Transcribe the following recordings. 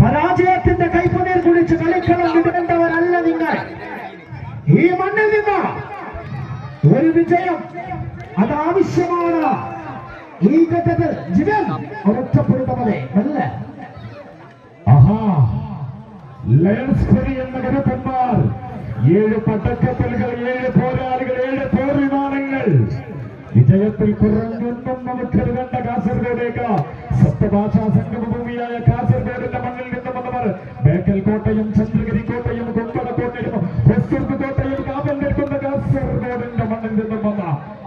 പരാജയത്തിന്റെ കൈപ്പുനീർ കുടിച്ച് കളിക്കണം വിടേണ്ടവരല്ല നിങ്ങൾ. ഈ മണ്ണിൽ നിന്ന് ഒരു വിജയം അതാവശ്യമാണ്. ഈ ഘട്ടത്തിൽ ജീവൻ ഒരൊറ്റപ്പെടുത്തമതെ അല്ല. ലയൺസ്ബറി എന്ന ഗുരുക്കന്മാർ 7 പടക്കപ്പലുകൾ, 7 പോരാളികൾ, 7 പോർ വിമാനങ്ങൾ വിജയത്തിൽ കുറഞ്ഞൊന്നും നമുക്കരുതേണ്ട കാസർഗോഡേക്ക് സപ്തഭാഷാ സംഗമഭൂമിയായ കാസർഗോഡിന്റെ മണ്ണിൽ നിന്ന് വന്നവർ ബേക്കൽ കോട്ടയും ചന്ദ്രഗിരി കോട്ടയും കൊക്കട കോട്ടയും ഹൊസ്ദുർഗ് കോട്ടയും കാവൽ നിൽക്കുന്ന കാസർഗോഡിന്റെ മണ്ണിൽ നിന്നും വന്ന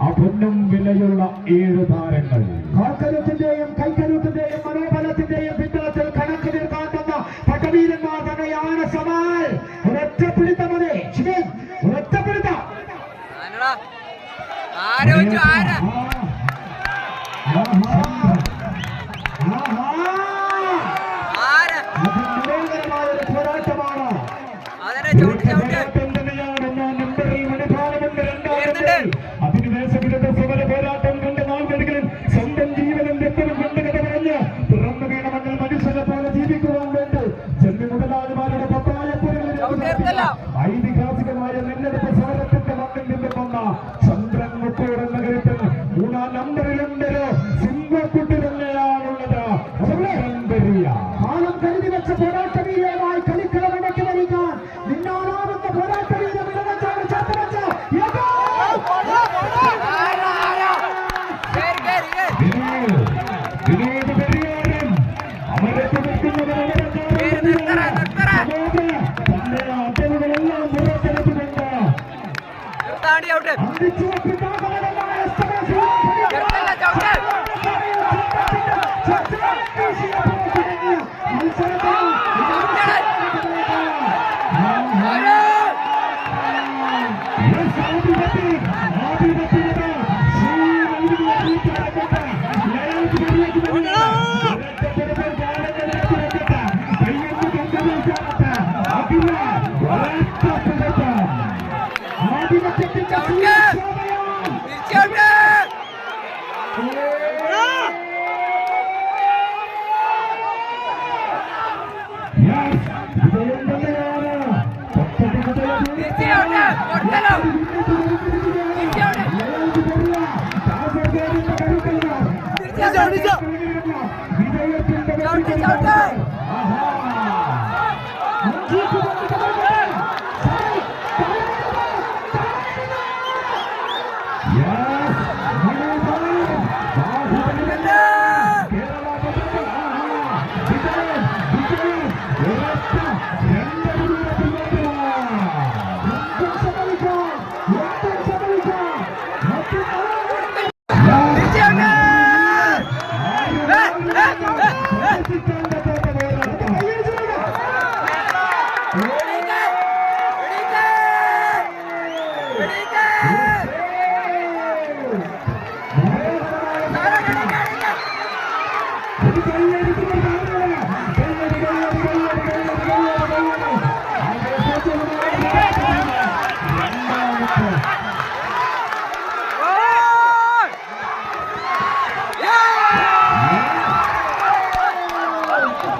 അപൂർണം വിലയുള്ള 7 താരങ്ങൾ. കാൽക്കരുത്തിന്റെയും കൈക്കരുത്തിന്റെയും മനോബലത്തിന്റെയും പിന്തുണത്തിൽ കണക്ക് തീർക്കാൻ വന്ന പട്ടവീരന്മാർ തന്നെയാണ് സവാൽ. ഒരൊറ്റപ്പിടുത്തം മതി ശിവൻ, ഒരൊറ്റപ്പിടുത്തം. പോരാട്ടമാണ്. അധിനിവേശ സമര പോരാട്ടം കൊണ്ട് നാൾവഴികളിൽ സ്വന്തം ജീവനും രക്തവും കൊണ്ടുകഥ പറഞ്ഞ് തുറന്നു വീണ മണ്ണിൽ മനുഷ്യനെ പോലെ ജീവിക്കുവാൻ വേണ്ടി ജന്മി മുതലാളിമാരുടെ പത്തായപ്പുരകളിൽ ഐതിഹാസികമായ നെല്ലെടുത്ത സമരത്തിന്റെ മണ്ണിൽ നിന്നും വന്ന ചന്ദ്രൻ മുക്കൂർ എന്ന കരുത്തിൽ 3-ാം നമ്പറിലുണ്ടല്ലോ സിംഹക്കുട്ടി തന്നെയാണുള്ളത്. കാലം കരുതി വെച്ച പോരാട്ട വീരമായി കളിക്കളമിടയ്ക്ക് വരിക്കാൻ നിന്നാലാവുന്ന പോരാട്ട വീരം ഇടവച്ചാണ് ചത്തുവെച്ച വിനോദ് പെരിയാരൻ അമരത്ത് നിൽക്കുന്നവരെല്ലാം പുറത്തെടുത്തുകൊണ്ട്